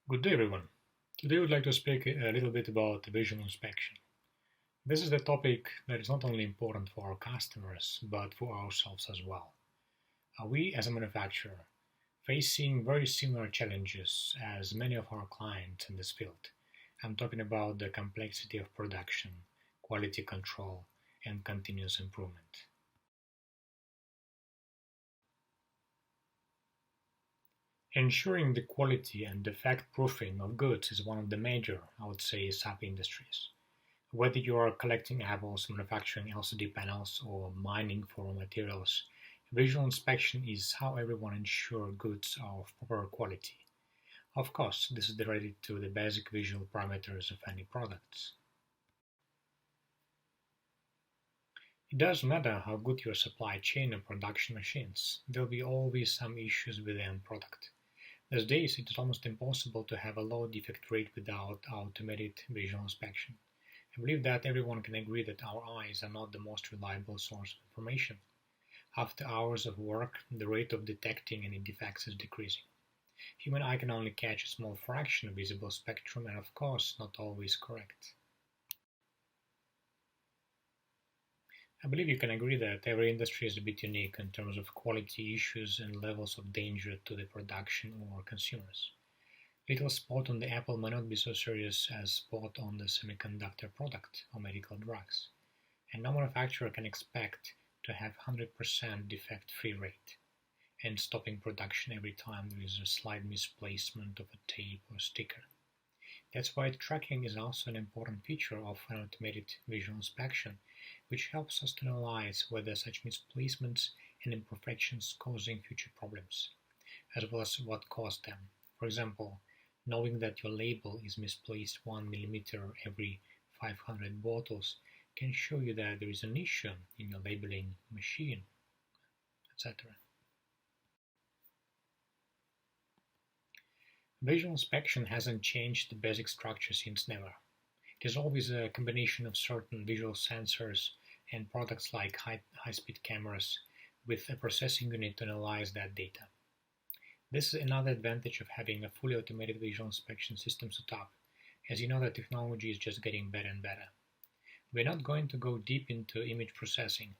Good day, everyone. Today, I would like to speak a little bit about visual inspection. This is the topic that is not only important for our customers, but for ourselves as well. We, as a manufacturer, facing very similar challenges as many of our clients in this field. I'm talking about the complexity of production, quality control, and continuous improvement. Ensuring the quality and defect proofing of goods is one of the major, I would say, sub-industries. Whether you are collecting apples, manufacturing LCD panels, or mining for raw materials, visual inspection is how everyone ensures goods are of proper quality. Of course, this is related to the basic visual parameters of any products. It doesn't matter how good your supply chain or production machines, there will be always some issues with the end product. These days, it is almost impossible to have a low defect rate without automated visual inspection. I believe that everyone can agree that our eyes are not the most reliable source of information. After hours of work, the rate of detecting any defects is decreasing. Human eye can only catch a small fraction of visible spectrum and of course not always correct. I believe you can agree that every industry is a bit unique in terms of quality issues and levels of danger to the production or consumers. Little spot on the apple may not be so serious as spot on the semiconductor product or medical drugs, and no manufacturer can expect to have 100% defect-free rate and stopping production every time there is a slight misplacement of a tape or sticker. That's why tracking is also an important feature of an automated visual inspection, which helps us to analyze whether such misplacements and imperfections causing future problems, as well as what caused them. For example, knowing that your label is misplaced 1 millimeter every 500 bottles can show you that there is an issue in your labeling machine, etc. Visual inspection hasn't changed the basic structure since never. It is always a combination of certain visual sensors and products like high-speed cameras with a processing unit to analyze that data. This is another advantage of having a fully automated visual inspection system set up, as you know that technology is just getting better and better. We're not going to go deep into image processing.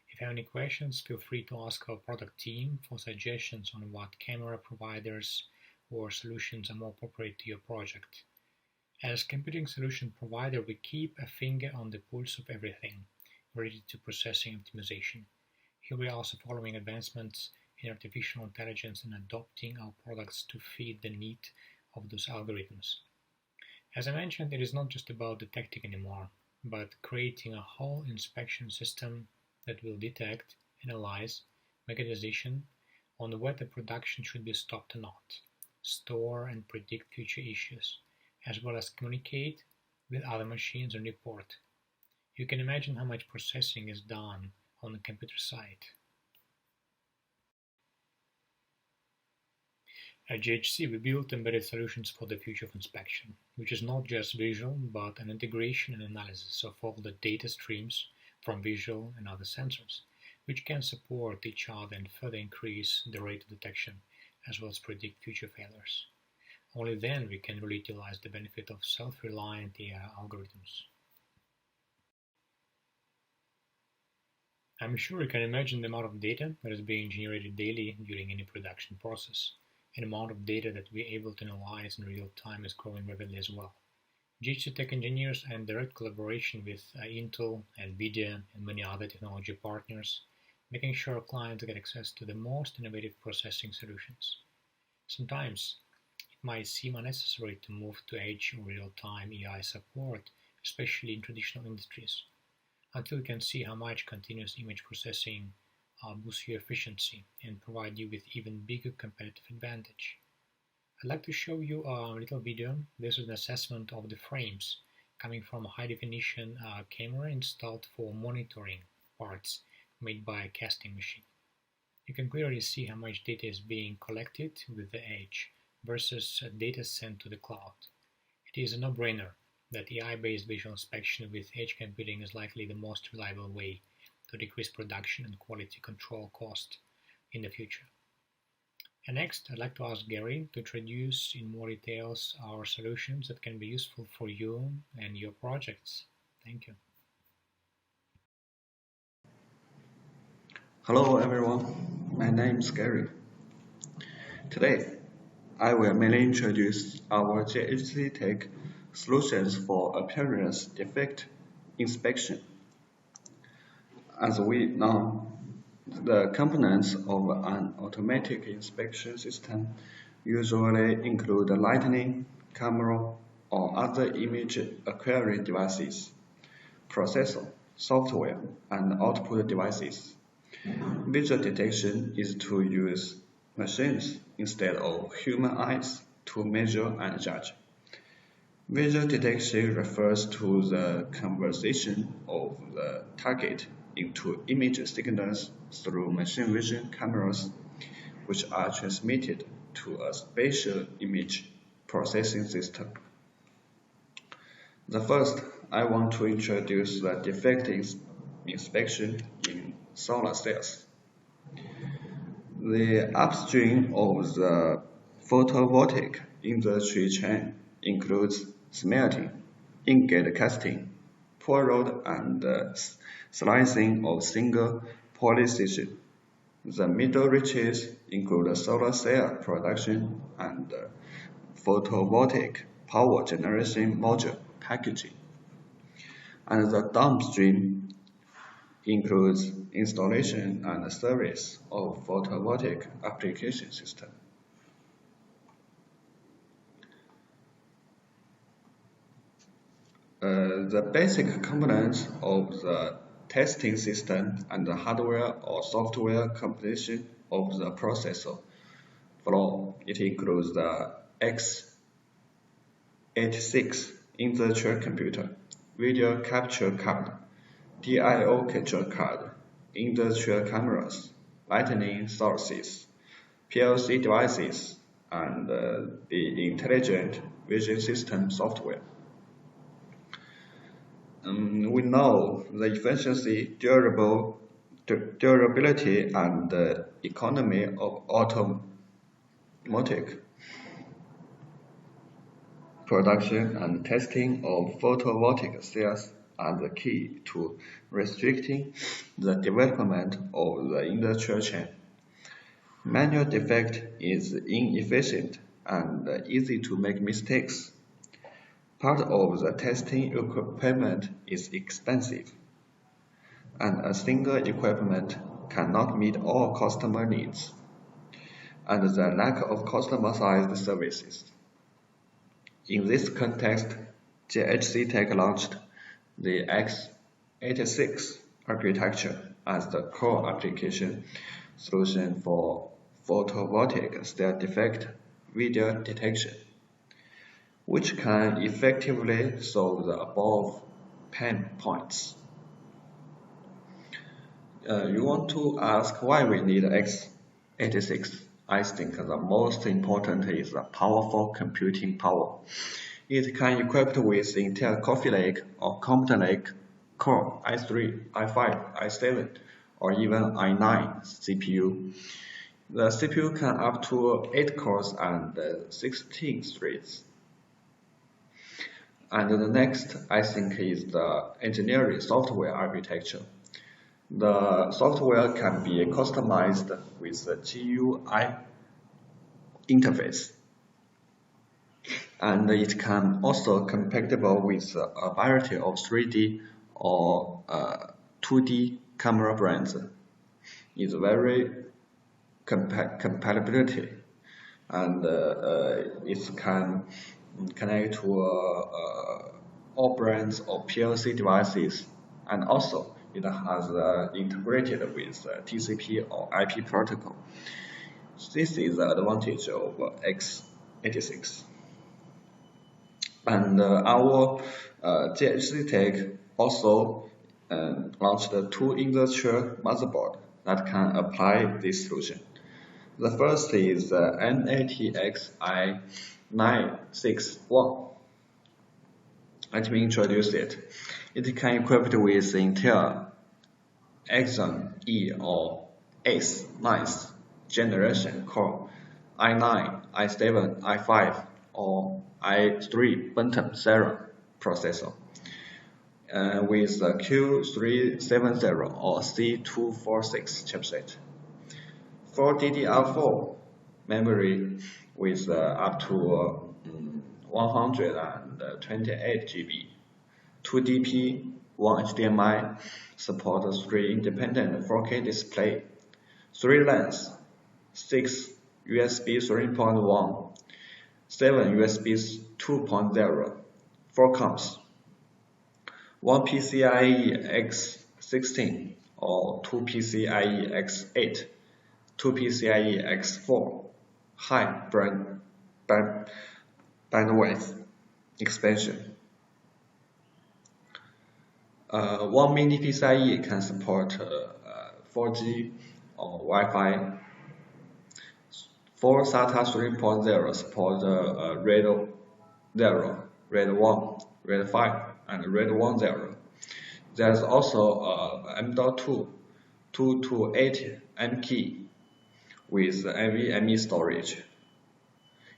If you have any questions, feel free to ask our product team for suggestions on what camera providers or solutions are more appropriate to your project. As computing solution provider, we keep a finger on the pulse of everything related to processing optimization. Here we are also following advancements in artificial intelligence and adopting our products to feed the need of those algorithms. As I mentioned, it is not just about detecting anymore, but creating a whole inspection system that will detect, analyze, make a decision on whether production should be stopped or not, store and predict future issues, as well as communicate with other machines and report. You can imagine how much processing is done on the computer side. At JHC, we build embedded solutions for the future of inspection, which is not just visual, but an integration and analysis of all the data streams from visual and other sensors, which can support each other and further increase the rate of detection, as well as predict future failures. Only then we can really utilize the benefit of self-reliant AI algorithms. I'm sure you can imagine the amount of data that is being generated daily during any production process. An amount of data that we're able to analyze in real time is growing rapidly as well. JHCTECH engineers are in direct collaboration with Intel, NVIDIA, and many other technology partners, making sure our clients get access to the most innovative processing solutions. Sometimes it might seem unnecessary to move to edge or real-time AI support, especially in traditional industries, until you can see how much continuous image processing boosts your efficiency and provide you with even bigger competitive advantage. I'd like to show you a little video. This is an assessment of the frames coming from a high-definition camera installed for monitoring parts made by a casting machine. You can clearly see how much data is being collected with the edge versus data sent to the cloud. It is a no-brainer that AI-based visual inspection with edge computing is likely the most reliable way to decrease production and quality control cost in the future. And next, I'd like to ask Gary to introduce in more details our solutions that can be useful for you and your projects. Thank you. Hello everyone, my name is Gary. Today, I will mainly introduce our JHCTECH solutions for appearance defect inspection. As we know, the components of an automatic inspection system usually include lighting, camera, or other image acquiring devices, processor, software, and output devices. Visual detection is to use machines instead of human eyes to measure and judge. Visual detection refers to the conversion of the target into image signals through machine vision cameras, which are transmitted to a spatial image processing system. First, I want to introduce the defect inspection in solar cells. The upstream of the photovoltaic industry chain includes smelting, ingot casting, pour rod, and slicing of single polysilicon. The middle reaches include solar cell production and photovoltaic power generation module packaging. And the downstream includes installation and service of photovoltaic application system. The basic components of the testing system and the hardware or software composition of the processor flow. It includes the x86 industrial computer, video capture card, DIO control card, industrial cameras, lighting sources, PLC devices, and the intelligent vision system software. We know the efficiency, durability, and economy of automotive production and testing of photovoltaic cells are the key to restricting the development of the industrial chain. Manual defect is inefficient and easy to make mistakes. Part of the testing equipment is expensive, and a single equipment cannot meet all customer needs, and the lack of customized services. In this context, JHCTECH launched the x86 architecture as the core application solution for photovoltaic cell defect video detection, which can effectively solve the above pain points. You want to ask why we need x86. I think the most important is the powerful computing power. It can equip with Intel Coffee Lake or Compton Lake Core i3, i5, i7, or even i9 CPU. The CPU can up to 8 cores and 16 threads. And the next, I think, is the engineering software architecture. The software can be customized with the GUI interface, and it can also compatible with a variety of 3D or 2D camera brands. It's very compatibility, and it can connect to all brands of PLC devices, and also it has integrated with TCP or IP protocol. This is the advantage of x86. And our JHCTECH also launched 2 industrial motherboards that can apply this solution. The first is the NATXi961. Let me introduce it. It can equip with Intel Xeon E or ACE 9th generation core i9, i7, i5, or i3 Bentham serial processor with the Q370 or C246 chipset. For DDR4 memory with up to 128 GB, 2DP, 1 HDMI, support 3 independent 4K display, 3 lanes, 6 USB 3.1, 7 USB 2.0, 4 comms, 1 PCIe X16 or 2 PCIe X8, 2 PCIe X4, high bandwidth expansion. 1 mini PCIe can support 4G or Wi-Fi. 4 SATA 3.0 support RAID 0, RAID 1, RAID 5, and RAID 1.0. There's also M.2 228 M key with NVMe storage.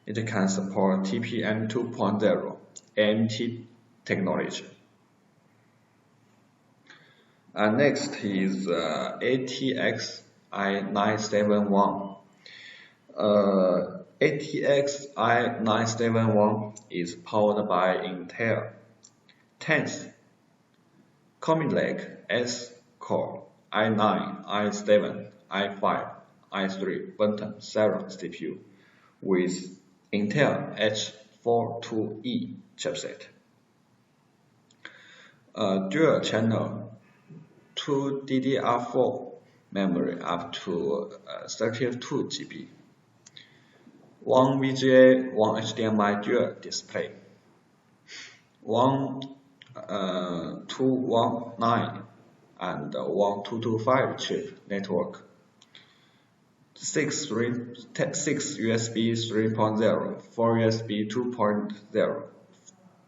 It can support TPM 2.0 AMT technology. Next is ATX i971. ATX i971 is powered by Intel 10th Comet Lake S core i9, i7, i5, i3 Bentham serial CPU with Intel H42E chipset. Dual channel 2 DDR4 memory up to 32 GB. 1 VGA, 1 HDMI dual display. 1219 and 1225 chip network. 6 USB 3.0, 4 USB 2.0,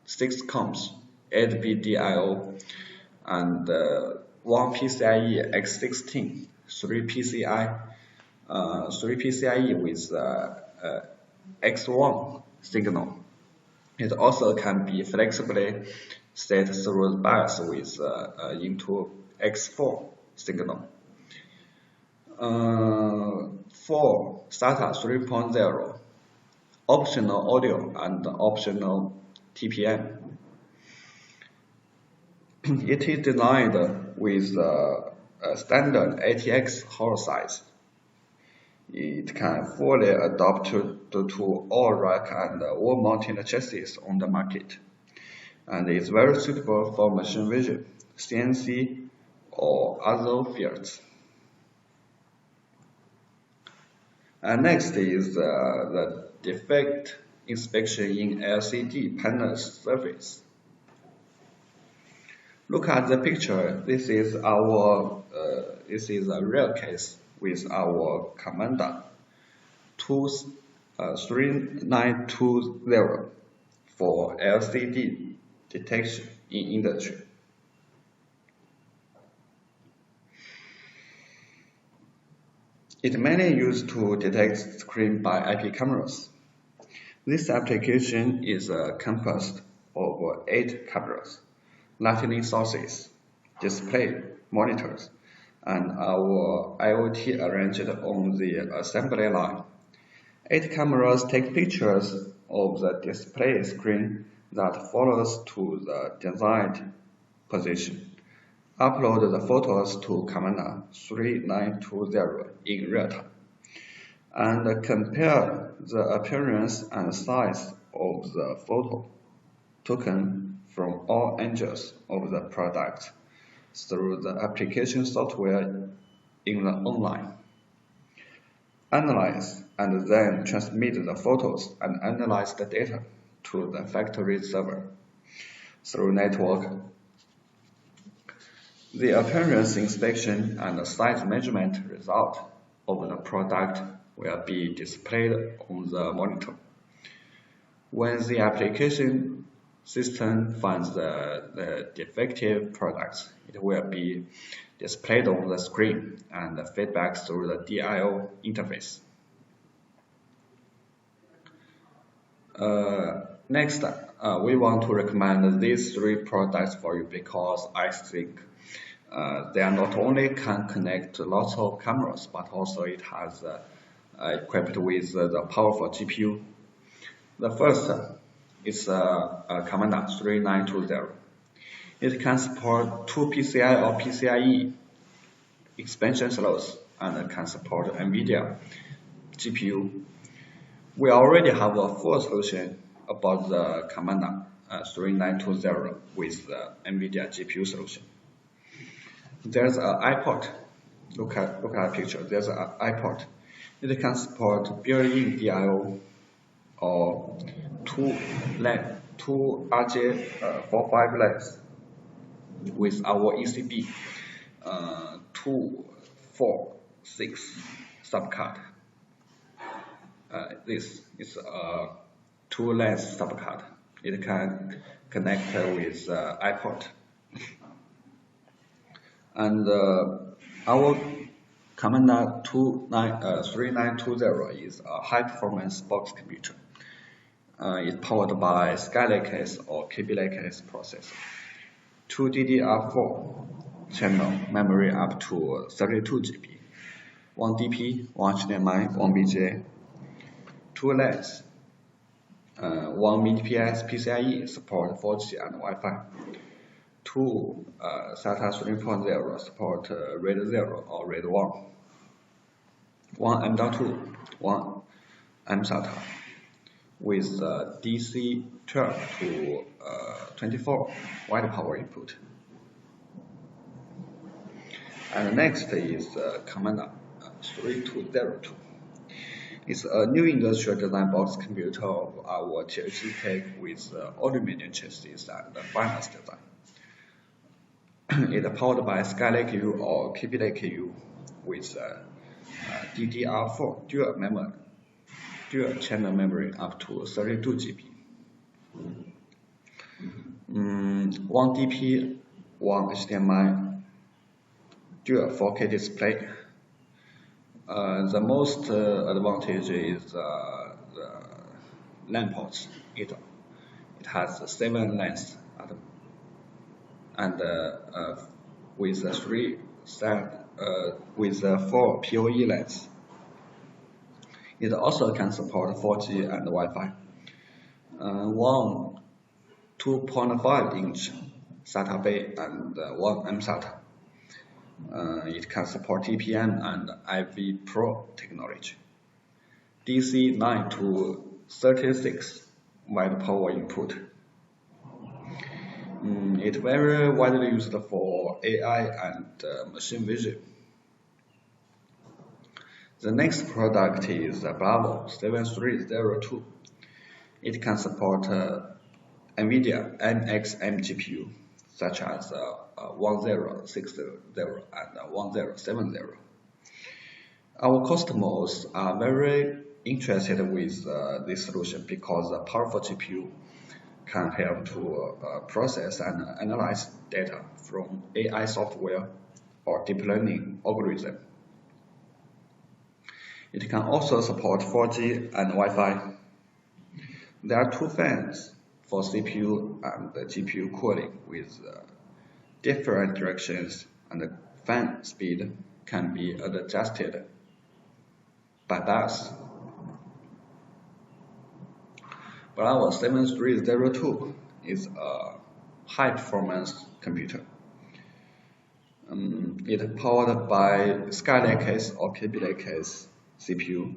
6 comms, 8 BDIO, and 1 PCIe X16, 3 PCIe with X1 signal. It also can be flexibly set through the bus with into X4 signal. 4 SATA 3.0, optional audio and optional TPM. It is designed with a standard ATX hall size. It can fully adapt to all rack and wall mounted chassis on the market, and is very suitable for machine vision, CNC, or other fields. And next is the defect inspection in LCD panel surface. Look at the picture. This is a real case with our Commander 3920 for LCD detection in industry. It mainly used to detect screen by IP cameras. This application is composed of 8 cameras, lightning sources, display, monitors, and our IoT arranged on the assembly line. 8 cameras take pictures of the display screen that follows to the desired position. Upload the photos to Commander 3920 in real time, and compare the appearance and size of the photo taken from all angles of the product through the application software in the online. Analyze and then transmit the photos and analyze the data to the factory server through network. The appearance inspection and size measurement result of the product will be displayed on the monitor. When the application system finds the defective products, it will be displayed on the screen and feedback through the DIO interface. Next, we want to recommend these three products for you because I think they are not only can connect lots of cameras, but also it has equipped with the powerful GPU. The first is Commander 3920. It can support 2 PCI or PCIe expansion slots and can support NVIDIA GPU. We already have a full solution about the Commander 3920 with the NVIDIA GPU solution. There's an iPort. Look at the picture. There's an iPort. It can support built-in DIO or two RJ45 lanes with our ECB 246 subcard. This is a 2-lane subcard. It can connect with iPort. And our Commander 3920 is a high-performance box computer. It's powered by Skylake case or KB Lake case processor. 2 DDR4 channel memory up to 32 GB. 1 DP, 1 HDMI, 1 BGA. 2 lanes. 1 Mbps PCIe support 4G and Wi-Fi. 2 SATA 3.0 support RAID 0 or RAID 1. 1 M.2, 1 M-SATA with DC 12 to 24 wide power input. And next is Commander 3202. It's a new industrial design box computer of our JHCTECH with aluminum chassis and finance design. It's powered by Skylake U or KB Lake U with DDR4 dual channel memory up to 32 GB. 1 DP, 1 HDMI, dual 4K display. The most advantage is the LAN ports. It has 7 lanes and with 4 PoE lanes. It also can support 4G and Wi-Fi. 1 2.5-inch SATA bay and 1 M-SATA. It can support TPM and IV Pro technology. DC 9 to 36 wide power input. It's very widely used for AI and machine vision. The next product is Bravo 7302. It can support NVIDIA NXM GPU, such as 1060 and 1070. Our customers are very interested with this solution because the powerful GPU can help to process and analyze data from AI software or deep learning algorithm. It can also support 4G and Wi-Fi. There are 2 fans for CPU and GPU cooling with different directions, and the fan speed can be adjusted by bus. Bravo 7302 is a high-performance computer. It is powered by Skylake case or KB Lake case CPU.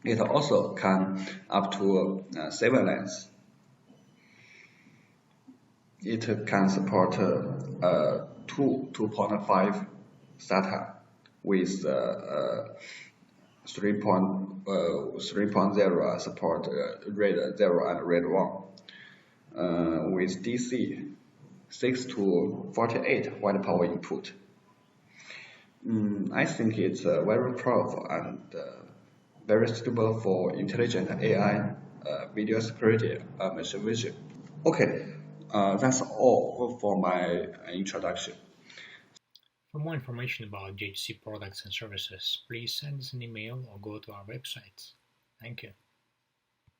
It also can up to 7 lanes. It can support 2.5 SATA with 3.0 support RAID 0 and RAID 1 with DC 6 to 48 wide power input. I think it's very powerful and very suitable for intelligent AI, video security, machine vision. Okay, that's all for my introduction. For more information about JHC products and services, please send us an email or go to our website. Thank you.